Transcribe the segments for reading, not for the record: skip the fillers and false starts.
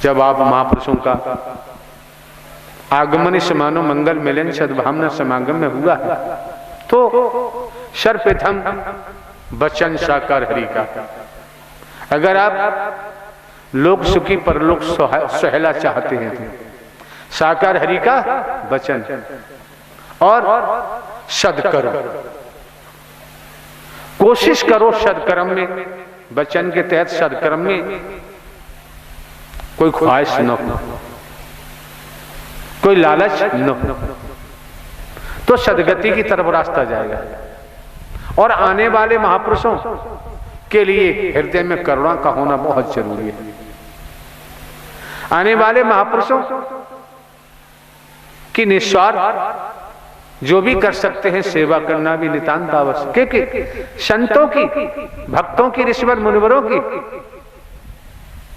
जब आप महापुरुषों का आगमन इस मानव मंगल मिलन सद्भावना समागम में हुआ है, तो सर्वप्रथम वचन साकार हरि का। अगर आप लोक सुखी परलोक सुहेला चाहते हैं तो साकार हरि का वचन और सदकर्म, कोशिश करो सदकर्म में, वचन के तहत सदकर्म में कोई ख्वाहिश न हो, कोई लालच न हो, तो सदगति की तरफ रास्ता जाएगा। और आने वाले महापुरुषों के लिए हृदय में करुणा का होना बहुत जरूरी है। आने वाले महापुरुषों की निस्वार्थ जो भी कर सकते हैं सेवा करना भी नितांत आवश्यक, क्योंकि संतों की, भक्तों की, ऋषिवर मुनिवरों की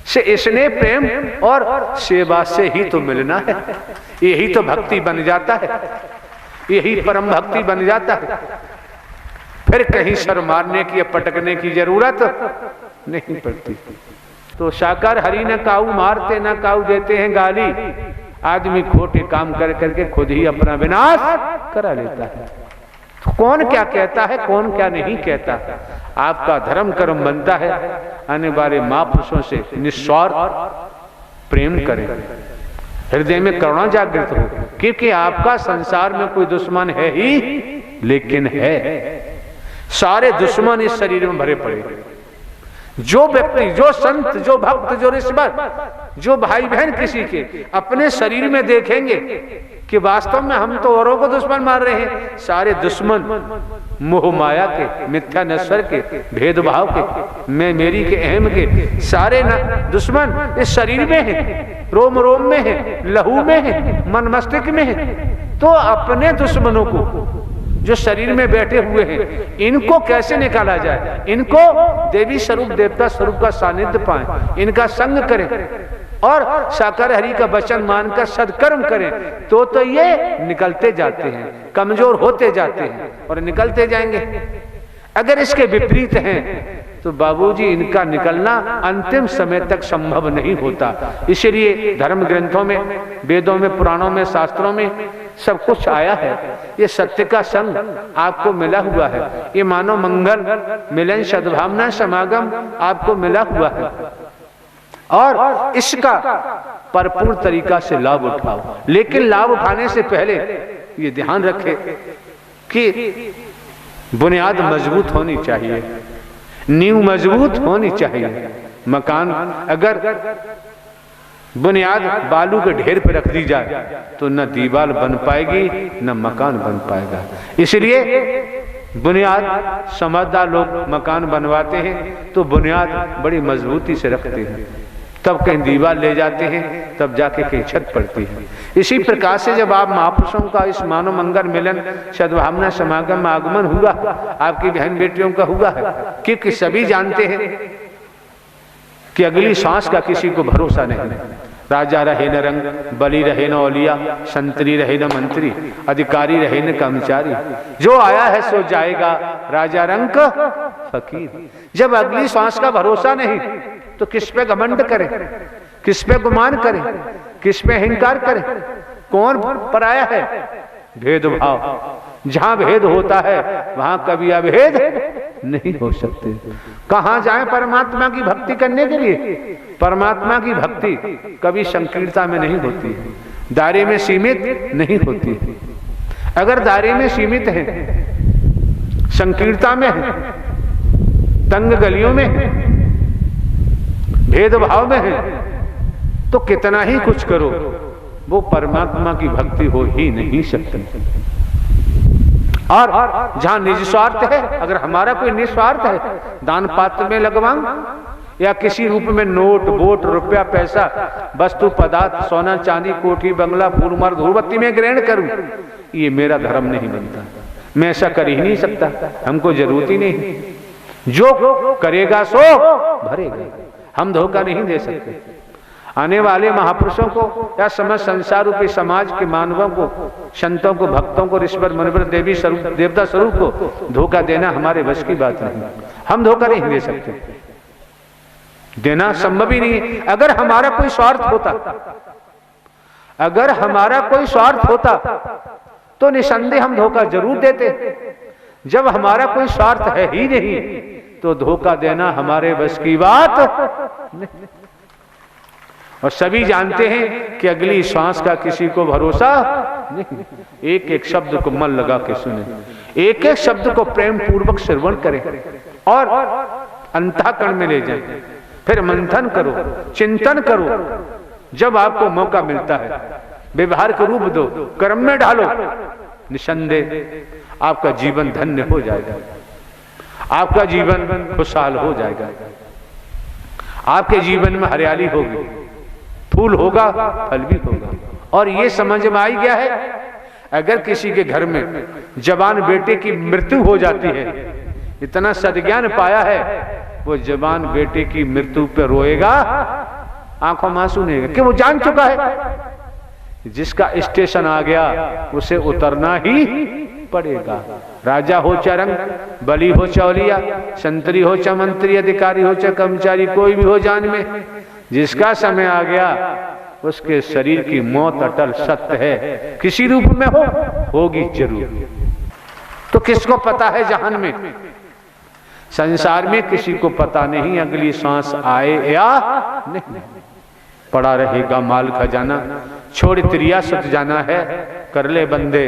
से स्नेह प्रेम और सेवा से ही तो मिलना है। यही तो भक्ति बन जाता है, यही परम भक्ति बन जाता है। फिर कहीं सर मारने की या पटकने की जरूरत नहीं पड़ती। तो साकार हरि न काऊ मारते न काऊ देते हैं गाली, आदमी खोटे काम कर करके खुद ही अपना विनाश करा लेता है। तो कौन क्या कहता है, कौन क्या नहीं कहता, आपका धर्म कर्म बनता है आने वाले महापुरुषों से निस्वार्थ प्रेम करें, हृदय में करुणा जागृत हो, क्योंकि आपका संसार में कोई दुश्मन है ही लेकिन है, सारे दुश्मन इस शरीर में भरे पड़े। जो व्यक्ति, जो संत, जो भक्त, जो ऋषिवर, जो भाई बहन किसी के अपने शरीर में देखेंगे कि वास्तव में हम तो औरों को दुश्मन मार रहे हैं, सारे दुश्मन मोह माया के, मिथ्या नश्वर के, भेदभाव के, मैं मेरी के, अहम के, सारे दुश्मन इस शरीर में है, रोम रोम में है, लहू में है, मन मस्तिष्क में है। तो अपने दुश्मनों को जो शरीर में बैठे हुए हैं, इनको कैसे निकाला जाए, इनको देवी स्वरूप, देवता स्वरूप का सानिध्य पाएं, इनका संग करें और साकार हरि का वचन मानकर सदकर्म करें, तो ये निकलते जाते हैं, कमजोर होते जाते हैं और निकलते जाएंगे। अगर इसके विपरीत हैं तो बाबूजी इनका निकलना अंतिम समय तक संभव नहीं होता। इसलिए धर्म ग्रंथों में, वेदों में, पुराणों में, शास्त्रों में सब कुछ आया है। ये सत्य का संग आपको मिला हुआ है, ये मानव मंगल मिलन सद्भावना समागम आपको मिला हुआ है और इसका भरपूर तरीका से लाभ उठाओ। लेकिन लाभ उठाने से पहले ये ध्यान रखें कि बुनियाद मजबूत होनी चाहिए, नींव मजबूत होनी चाहिए। मकान अगर बुनियाद बालू के ढेर पर रख दी जाए तो न दीवार बन पाएगी न मकान बन पाएगा। इसलिए बुनियाद, समझदार लोग मकान बनवाते हैं तो बुनियाद बड़ी मजबूती से रखते हैं, तब कहीं दीवार ले जाते हैं, तब जाके कहीं छत पड़ती है। इसी प्रकार से जब आप महापुरुषों का इस मानव मंगल मिलन सद्भावना समागम में आगमन हुआ, आपकी बहन बेटियों का हुआ है, क्योंकि सभी जानते हैं कि अगली सांस का किसी को भरोसा नहीं। राजा रहे न रंग, बली रहे न औलिया, संतरी रहे न मंत्री, अधिकारी रहे न कर्मचारी, जो आया है सो जाएगा, राजा रंग फकीर। जब अगली सांस का भरोसा नहीं तो किस पे घमंड करें, किस पे गुमान करें, किस पे अहंकार करें? कौन पराया है? भेदभाव। जहां भेद होता है वहां कभी अभेद नहीं हो सकते। कहां जाएं परमात्मा की भक्ति करने के लिए? परमात्मा की भक्ति कभी संकीर्णता में नहीं होती, दायरे में सीमित नहीं होती। अगर दायरे में सीमित है, संकीर्णता में है, तंग गलियों में है, भेदभाव में है, तो कितना ही कुछ करो वो परमात्मा की भक्ति हो ही नहीं सकती। और जहां निस्वार्थ है, अगर हमारा कोई निस्वार्थ है, दान पात्र में लगवाऊं या किसी रूप में नोट वोट रुपया पैसा वस्तु पदार्थ सोना चांदी कोठी बंगला फूल मार धूपबत्ती में ग्रहण करूं, ये मेरा धर्म नहीं बनता। मैं ऐसा कर ही नहीं सकता, हमको जरूरत ही नहीं। जो करेगा सो भरेगा, हम धोखा नहीं दे सकते। आने वाले महापुरुषों को या समस्त संसार रूपी समाज के मानवों को, संतों को, भक्तों को, ऋषिवर मुनिवर देवी स्वरूप देवता स्वरूप को धोखा देना हमारे वश की बात नहीं, हम धोखा नहीं दे सकते। देना संभव ही नहीं है। अगर हमारा कोई स्वार्थ होता, अगर हमारा कोई स्वार्थ होता तो निसंदेह हम धोखा जरूर देते। जब हमारा कोई स्वार्थ है ही नहीं तो धोखा देना हमारे बस की बात नहीं। और सभी जानते हैं कि अगली श्वास का किसी को भरोसा नहीं। एक एक शब्द को मन लगा के सुने, एक एक शब्द को प्रेम पूर्वक श्रवण करें और अंतःकरण में ले जाएं, फिर मंथन करो, चिंतन करो। जब आपको मौका मिलता है व्यवहार का रूप दो, कर्म में डालो, निसंदेह आपका जीवन धन्य हो जाएगा, आपका जीवन खुशहाल हो जाएगा, आपके जीवन में हरियाली होगी, फूल होगा, फल भी होगा। और ये समझ में आई गया है, अगर किसी के घर में जवान बेटे की मृत्यु हो जाती है, इतना सद्ज्ञान पाया है, वो जवान बेटे की मृत्यु पर रोएगा, आंखों में आंसू नहीं, कि वो जान चुका है जिसका स्टेशन आ गया उसे उतरना ही पड़ेगा। राजा हो चाहे रंग, बली हो चौलिया, संतरी हो चाहे मंत्री, अधिकारी हो चाहे कर्मचारी, कोई भी हो जान में, जिसका समय आ गया उसके शरीर की मौत अटल सत्य है, किसी रूप में होगी जरूर। तो किसको पता है जहान में, संसार में किसी को पता नहीं अगली सांस आए या नहीं। पड़ा रहेगा माल खजाना, छोड़ त्रिया सत जाना है, कर ले बंदे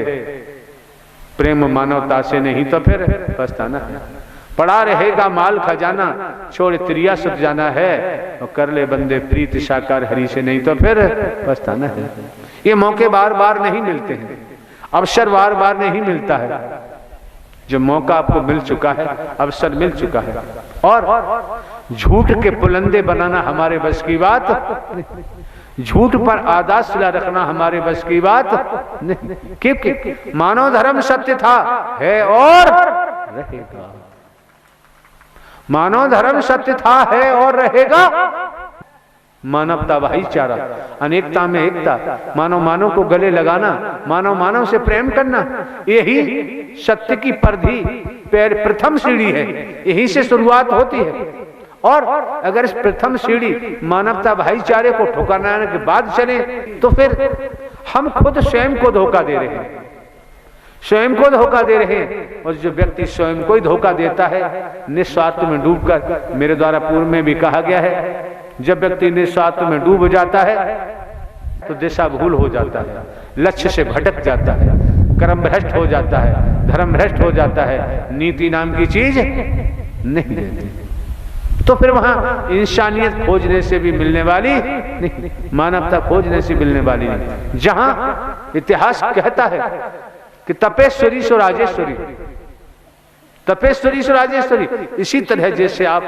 प्रेम मानवता से, नहीं तो फिर पछताना है। पड़ा रहेगा माल खजाना, छोड़ त्रिया सत जाना है, और कर ले बंदे प्रीत साकार हरि से, नहीं तो फिर पछताना है। ये मौके बार बार नहीं मिलते हैं, अवसर बार बार नहीं मिलता है। जो मौका आपको मिल चुका है, अवसर मिल चुका है, और झूठ के पुलंदे बनाना हमारे बस की बात, झूठ पर आदाशिला रखना हमारे बस की बात नहीं। क्योंकि मानव धर्म सत्य था, है और रहेगा। मानव धर्म सत्य था, है और रहेगा। मानवता भाईचारा, अनेकता में एकता, मानव मानव को गले लगाना, मानव मानव से प्रेम करना, यही सत्य की परिधि प्रथम सीढ़ी है, यही से शुरुआत होती है। और अगर इस प्रथम सीढ़ी मानवता भाईचारे को ठुकराने के बाद चले तो फिर हम खुद स्वयं को धोखा दे रहे हैं, स्वयं को धोखा दे रहे हैं। और जो व्यक्ति स्वयं को ही धोखा देता है निस्वार्थ में डूबकर, मेरे द्वारा पूर्व में भी कहा गया है, जब व्यक्ति निस्वार्थ में डूब जाता है तो दिशा भूल हो जाता है, लक्ष्य से भटक जाता है, कर्म भ्रष्ट हो जाता है, धर्म भ्रष्ट हो जाता है, नीति नाम की चीज नहीं रहती। तो फिर वहां इंसानियत खोजने से भी मिलने वाली नहीं, मानवता खोजने से मिलने वाली नहीं। जहां इतिहास कहता है कि तपेश्वरी सो राजेश्वरी, तपेश्वरी सो राजेश्वरी, इसी तरह जैसे आप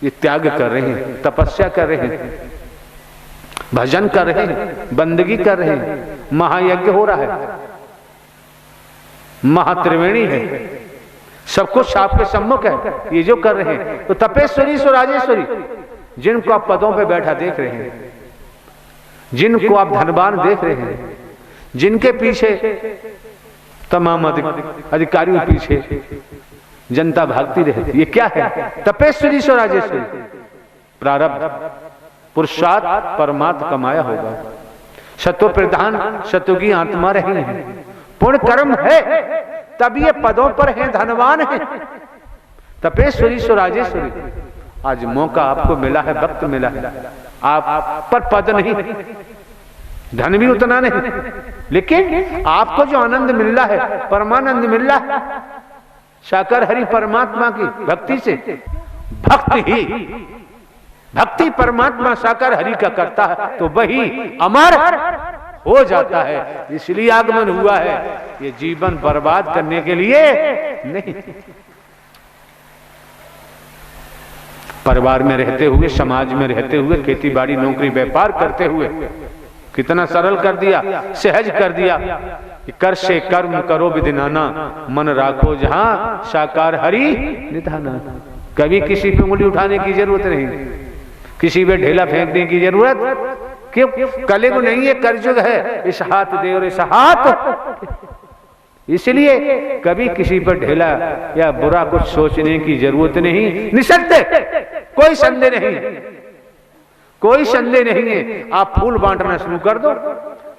ये त्याग कर रहे हैं, तपस्या कर रहे हैं, भजन कर रहे हैं, बंदगी कर रहे हैं, महायज्ञ हो रहा है, महात्रिवेणी है, सब कुछ आपके सम्मुख है, ये जो कर रहे हैं। तो तपेश्वरी सो राजेश्वरी, जिनको आप पदों पे बैठा देख रहे हैं, जिनको आप धनवान देख रहे हैं, जिनके पीछे तमाम अधिकारियों के पीछे जनता भागती रहती, ये क्या है? तपेश्वरी सो राजेश्वरी, प्रारब्ध पुरुषार्थ परमात्मा कमाया होगा, सत्व प्रधान सत्व की आत्मा रही है, पुण्य कर्म है तब ये पदों पर हैं, धनवान है। तपेश्वरी सो राजेश्वरी, आज मौका आपको मिला है, वक्त मिला है, आप पर पद नहीं, धन भी उतना नहीं, लेकिन आपको जो आनंद मिल रहा है, परमानंद मिल रहा है साकार हरि परमात्मा की भक्ति से। भक्ति परमात्मा साकार हरि का करता है तो वही अमर हो जाता है। इसलिए आगमन हुआ है, ये जीवन बर्बाद करने के लिए नहीं। परिवार में रहते हुए, समाज में रहते हुए, खेती बाड़ी नौकरी व्यापार करते हुए कितना सरल कर दिया, सहज कर दिया कि कर से कर्म करो विधिनाना, मन राखो जहां साकार हरि निधाना। कभी किसी पे उंगली उठाने की जरूरत नहीं, किसी पे ढेला फेंकने की जरूरत क्यों? कलयुग नहीं है, करजुग है, इस हाथ दे और इस हाथ। इसलिए कभी किसी पर ढेला या बुरा कुछ सोचने की जरूरत नहीं। निसंदेह कोई संदेह नहीं, कोई संदेह नहीं है। आप फूल बांटना शुरू कर दो,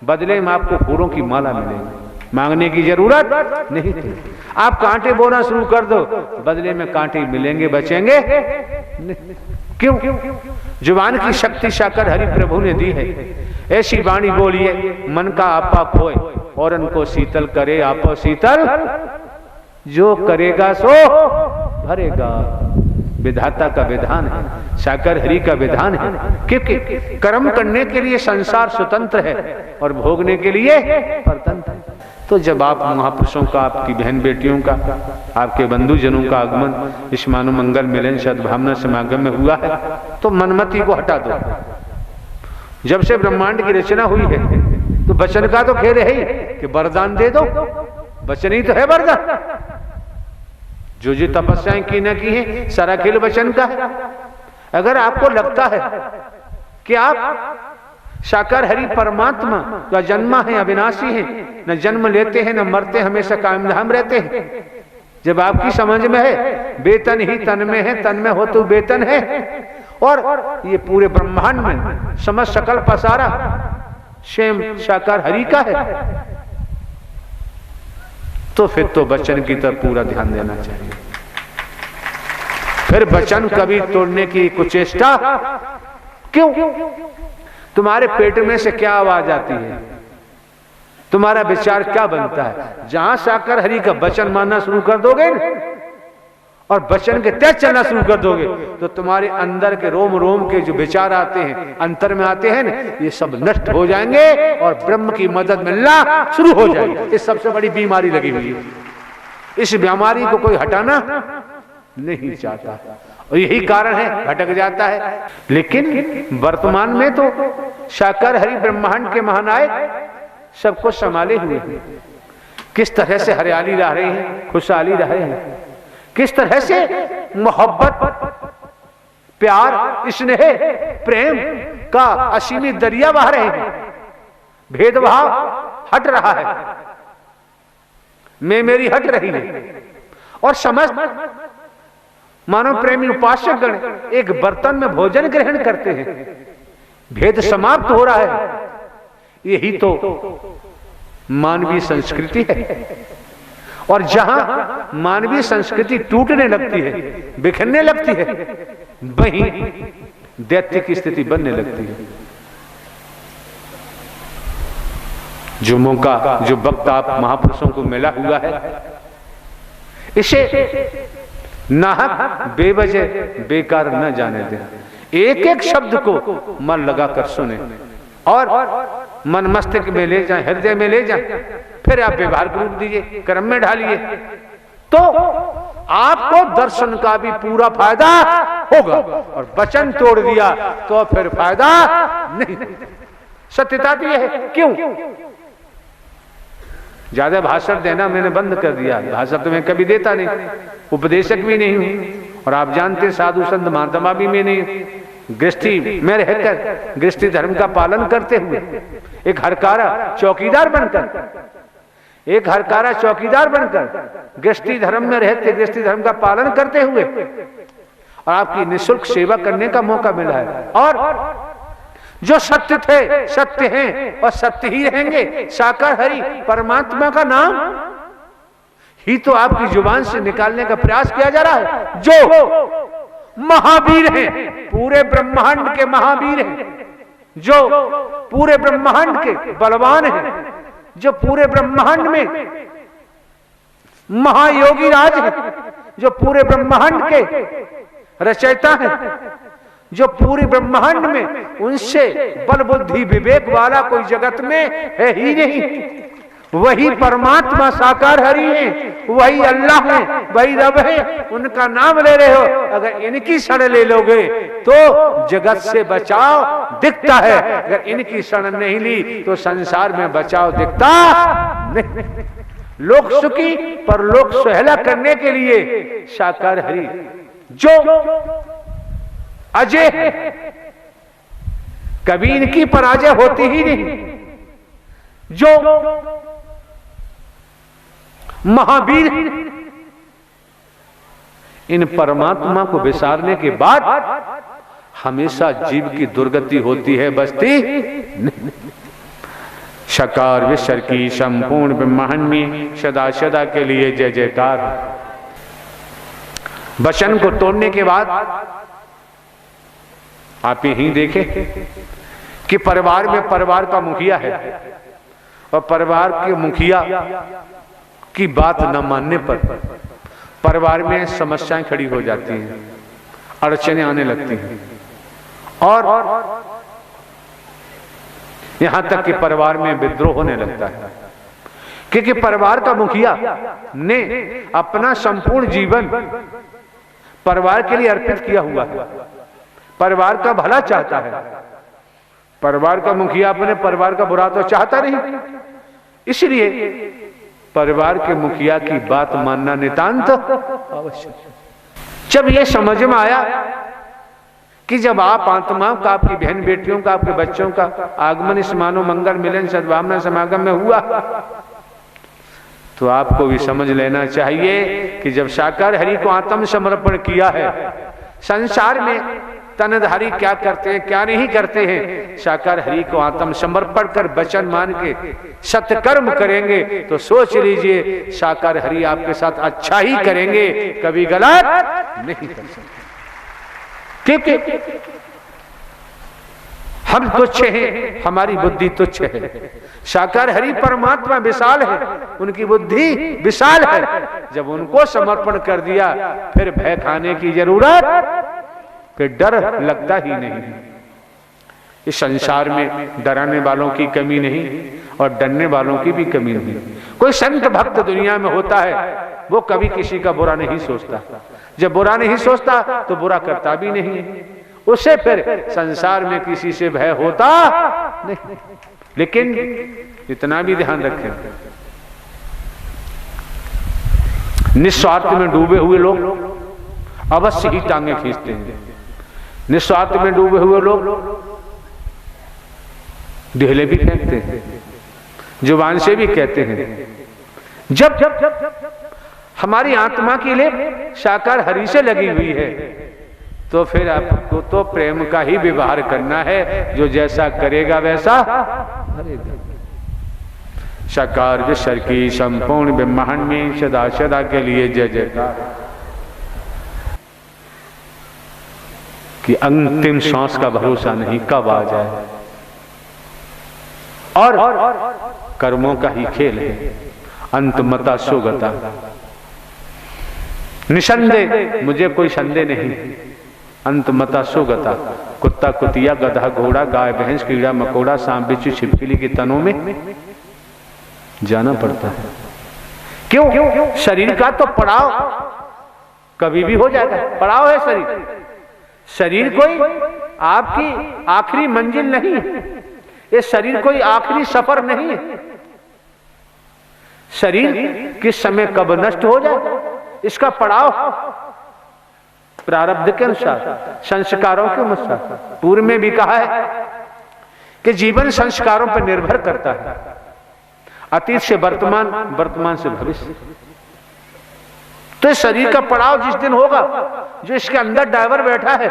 बदले में आपको फूलों की माला मिलेगी, मांगने की जरूरत नहीं। आप कांटे बोना शुरू कर दो, बदले में कांटे मिलेंगे, बचेंगे नहीं। क्यों? जुबान की शक्ति शाकर हरि प्रभु ने दी है। ऐसी वाणी बोलिए, मन का आपा खोए और उनको शीतल करे, आपो शीतल जो करेगा सो भरेगा। विधाता का विधान है, शाकर हरि का विधान है। क्योंकि कर्म करने के लिए संसार स्वतंत्र है और भोगने के लिए परतंत्र है। तो जब आप महापुरुषों का, आपकी बहन बेटियों का, आपके बंधुजनों का आगमन इस मानव मंगल मिलन सद्भावना समागम में हुआ है, तो मनमति को हटा दो। जब से ब्रह्मांड की रचना हुई है तो वचन का तो खेल है ही कि वरदान दे दो, वचन ही तो है वरदान। जो जो तपस्याएं की न की है सारा खेल वचन का है। अगर आपको लगता है कि आप साकार हरि परमात्मा का जन्मा है, अविनाशी है, न जन्म लेते हैं न मरते, हमेशा कायम धाम रहते हैं, जब आपकी समझ में है वेतन ही तन में है, तन में हो तो वेतन है, और ये पूरे ब्रह्मांड में समझ सकल पसारा स्वयं साकार हरि का है, तो फिर तो वचन की तरफ पूरा ध्यान देना चाहिए। फिर वचन कभी तोड़ने की कुचेष्टा क्यों? तुम्हारे पेट में से क्या आवाज आती है, तुम्हारा विचार क्या बनता है? जहां साकार हरि का वचन मानना शुरू कर दोगे और वचन के तहत चलना शुरू कर दोगे, तो तुम्हारे अंदर के रोम रोम के जो विचार आते हैं, अंतर में आते हैं, ये सब नष्ट हो जाएंगे और ब्रह्म की मदद मिलना शुरू हो जाएगी। ये सबसे बड़ी बीमारी लगी हुई है। इस बीमारी को कोई हटाना नहीं चाहता और यही कारण है भटक जाता है। लेकिन वर्तमान में तो साकार हरि ब्रह्मांड के महानायक सबको संभाले हुए हैं। किस तरह से हरियाली रह रही है, खुशहाली रह रहे हैं, किस तरह से मोहब्बत, प्यार, स्नेह, प्रेम का असीमित दरिया बह रहे हैं। भेदभाव हट रहा है, मैं मेरी हट रही है, और समस्त मानव प्रेमी उपासक गण एक बर्तन में भोजन ग्रहण करते हैं। भेद समाप्त हो रहा है। यही तो मानवीय संस्कृति है। और जहां मानवीय संस्कृति टूटने लगती है, बिखरने लगती है, वहीं दैत्य की स्थिति बनने लगती है। जो मौका, जो वक्त आप महापुरुषों को मिला हुआ है, इसे नाहक बेवजह बेकार न जाने दें। एक एक शब्द को मन लगाकर सुने और मन मस्तिष्क में ले जाएं, हृदय में ले जाएं, फिर आप व्यवहार रूप दीजिए, कर्म में ढालिए, तो आपको दर्शन का भी पूरा फायदा होगा। और वचन तोड़ दिया तो फिर फायदा नहीं। सत्यता तो यह है। क्यों? ज्यादा भाषण देना मैंने बंद कर दिया। भाषण तो मैं कभी देता नहीं, उपदेशक भी नहीं हूं, और आप जानते साधु संत महात्मा भी मैं नहीं। गृहस्थी में रहकर, गृहस्थी धर्म का पालन करते हुए, एक हरकारा चौकीदार बनकर, एक हरकारा चौकीदार बनकर गृहस्थी धर्म में रहते, गृहस्थी धर्म का पालन करते हुए, और आपकी निःशुल्क सेवा करने का मौका मिला है। और जो सत्य थे सत्य हैं और सत्य ही रहेंगे। साकार हरि परमात्मा का नाम ही तो आपकी जुबान से निकालने का प्रयास किया जा रहा है। जो महावीर हैं, पूरे ब्रह्मांड के महावीर हैं, जो पूरे ब्रह्मांड के बलवान हैं, जो पूरे ब्रह्मांड में महायोगी राज हैं, जो पूरे ब्रह्मांड के रचयिता हैं, जो पूरे ब्रह्मांड में उनसे बल बुद्धि विवेक वाला कोई जगत में है ही नहीं। वही परमात्मा साकार हरि है, वही अल्लाह है, वही रब है। उनका नाम ले रहे हो, अगर इनकी शरण ले लोगे तो जगत से बचाव दिखता है, अगर इनकी शरण नहीं ली तो संसार में बचाव दिखता नहीं। लोक सुखी पर लोक सुहेला करने के लिए साकार हरि जो अजय है, कभी इनकी पराजय होती ही नहीं। जो महावीर इन परमात्मा को विसारने के बाद हमेशा जीव की दुर्गति होती है, बसती नहीं। शकार विश्वर की संपूर्ण ब्रह्मांड में सदा सदा के लिए जय जयकार। वचन को तोड़ने के बाद आप यही देखें कि परिवार में परिवार का मुखिया है और परिवार के मुखिया की बात न मानने पर परिवार में समस्याएं खड़ी हो जाती हैं, अड़चने आने लगती हैं और यहां तक कि परिवार में विद्रोह होने लगता है, क्योंकि परिवार का मुखिया ने अपना संपूर्ण जीवन परिवार के लिए अर्पित किया हुआ है, परिवार का भला चाहता है। परिवार का मुखिया अपने परिवार का बुरा तो चाहता नहीं, इसलिए परिवार के मुखिया की बात मानना नितांत आवश्यक। जब यह समझ में आया कि जब आप आत्माओं का, आपकी बहन बेटियों का, आपके बच्चों का आगमन इस मानव मंगल मिलन सद्भावना समागम में हुआ, तो आपको भी समझ लेना चाहिए कि जब साकार हरि को आत्म समर्पण किया है, संसार में तनधारी क्या करते हैं क्या नहीं करते हैं, साकार हरि को आत्म समर्पण कर वचन मान के सत्कर्म करेंगे तो सोच लीजिए साकार हरि आपके साथ अच्छा ही करेंगे, कभी गलत नहीं कर सकते। क्योंकि हम तुच्छ हैं, हमारी बुद्धि तुच्छ है, साकार हरि परमात्मा विशाल है, उनकी बुद्धि विशाल है। जब उनको समर्पण कर दिया फिर भय खाने की जरूरत, फिर डर लगता ही नहीं। इस संसार में डराने वालों की कमी नहीं और डरने वालों की भी कमी नहीं। कोई संत भक्त दुनिया में होता है, वो कभी किसी का बुरा नहीं सोचता। जब बुरा नहीं सोचता तो बुरा करता भी नहीं, उसे फिर संसार में किसी से भय होता नहीं। लेकिन इतना भी ध्यान रखें, निस्वार्थ में डूबे हुए लोग अवश्य ही टांगे खींचते हैं। निस्वार्थ में डूबे हुए लोग ढेले भी फेंकते हैं, जुबान से भी कहते हैं। जब हमारी आत्मा की लिए साकार हरि से लगी हुई है तो फिर आपको तो प्रेम का ही व्यवहार करना है, जो जैसा करेगा वैसा करेगा। साकार विश्व की संपूर्ण ब्रह्मांड में सदा सदा के लिए जय जयकार। कि अंतिम सांस का भरोसा नहीं, कब आ जाए, और कर्मों का ही खेल है। अंतमता सुगता, निसंदेह मुझे कोई संदेह नहीं, अंतमता सुगता। कुत्ता कुतिया गधा घोड़ा गाय भैंस कीड़ा मकोड़ा सांप बिच्छू छिपकली के तनों में जाना पड़ता है। क्यों? शरीर का तो पड़ाव कभी भी हो जाएगा, पड़ाव है शरीर। शरीर कोई आपकी आखिरी मंजिल नहीं है, ये शरीर कोई आखिरी सफर नहीं है। शरीर किस समय कब नष्ट हो जाए इसका पड़ाव प्रारब्ध के अनुसार, संस्कारों के अनुसार। पूर्व में भी कहा है कि जीवन संस्कारों पर निर्भर करता है, अतीत से वर्तमान, वर्तमान से भविष्य। तो शरीर का पड़ाव जिस दिन होगा, जो इसके अंदर ड्राइवर बैठा है,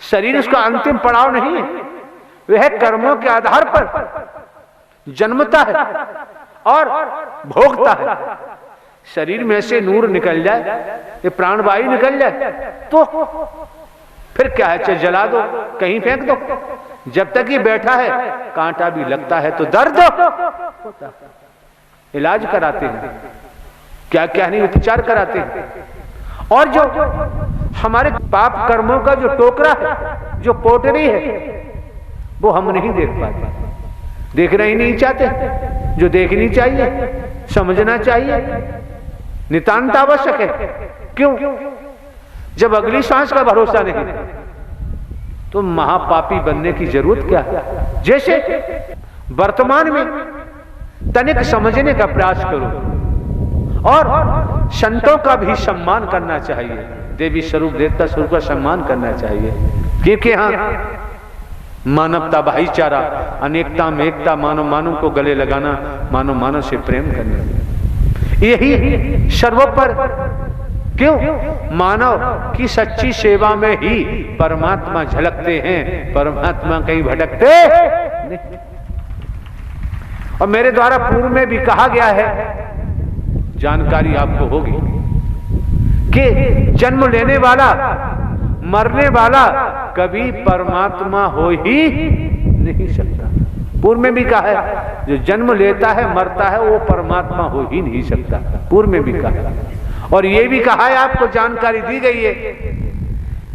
शरीर उसका अंतिम पड़ाव नहीं है, वह कर्मों के आधार पर जन्मता है और भोगता है। शरीर में से नूर निकल जाए, ये प्राणवायु निकल जाए तो फिर क्या है, चाहे जला दो, कहीं फेंक दो। जब तक ये बैठा है कांटा भी लगता है तो दर्द होता है। इलाज कराते हैं, क्या क्या नहीं उपचार कराते हैं। और जो हमारे पाप कर्मों का जो टोकरा है, जो पोटरी है, वो हम नहीं देख पाते, देखना ही नहीं चाहते। जो देखनी चाहिए, समझना चाहिए, नितांत आवश्यक है। क्यों? जब अगली सांस का भरोसा नहीं तो महापापी बनने की जरूरत क्या है। जैसे वर्तमान में तनिक समझने का प्रयास करो और संतों का भी सम्मान करना चाहिए, देवी स्वरूप देवता स्वरूप का सम्मान करना चाहिए। क्योंकि यहाँ मानवता, भाईचारा, अनेकता में एकता, मानव मानव को गले लगाना, मानव मानव से प्रेम करना, यही सर्वोपर क्यों? मानव की सच्ची सेवा में ही परमात्मा झलकते हैं, परमात्मा कहीं भटकते नहीं। और मेरे द्वारा पूर्व में भी कहा गया है, जानकारी आपको होगी कि जन्म लेने वाला मरने वाला कभी परमात्मा हो ही नहीं सकता। पूर्व में भी कहा है, जो जन्म लेता है मरता है वो परमात्मा हो ही नहीं सकता। पूर्व में भी कहा है। और ये भी कहा है, आपको जानकारी दी गई है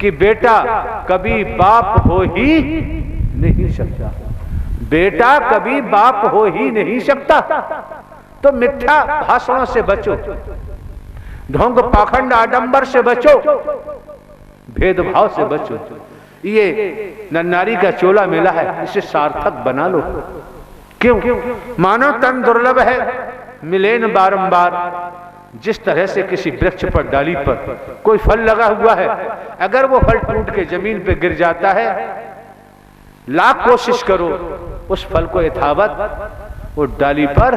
कि बेटा कभी बाप हो ही नहीं सकता। बेटा कभी बाप हो ही नहीं सकता। तो मिथ्या भाषणों से बचो, ढोंग पाखंड आडंबर से बचो, भेदभाव से बचो। ये नन्नारी का चोला मिला है, इसे सार्थक बना लो। क्यों? मानव तन दुर्लभ है, मिले न बारंबार। जिस तरह से किसी वृक्ष पर डाली पर कोई फल लगा हुआ है, अगर वो फल टूट के जमीन पे गिर जाता है, लाख कोशिश करो उस फल को यथावत वो डाली पर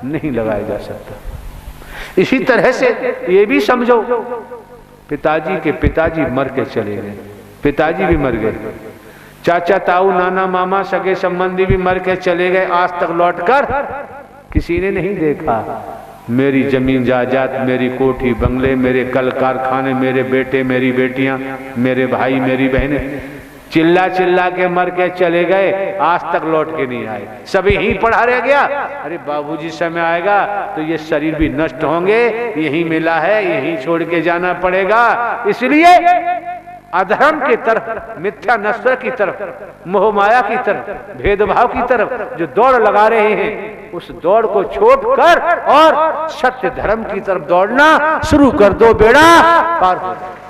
नहीं लगाया जा सकता। इसी तरह से ये भी समझो, पिताजी के पिताजी मर के चले गए, पिताजी भी मर गए, चाचा ताऊ नाना मामा सगे संबंधी भी मर के चले गए। आज तक लौटकर किसी ने नहीं देखा। मेरी जमीन जायदाद, मेरी कोठी बंगले, मेरे कल कारखाने, मेरे बेटे मेरी बेटियां, मेरे भाई मेरी बहनें चिल्ला चिल्ला के मर के चले गए, आज तक लौट के नहीं आए। सभी ही पड़ा रह गया। अरे बाबूजी समय आएगा तो ये शरीर भी नष्ट होंगे, यही मिला है यही छोड़ के जाना पड़ेगा। इसलिए अधर्म की तरफ, मिथ्या नस्र की तरफ, मोह माया की तरफ, भेदभाव की तरफ जो दौड़ लगा रहे हैं, उस दौड़ को छोड़कर और सत्य धर्म की तरफ दौड़ना शुरू कर दो, बेड़ा पार हो जाए।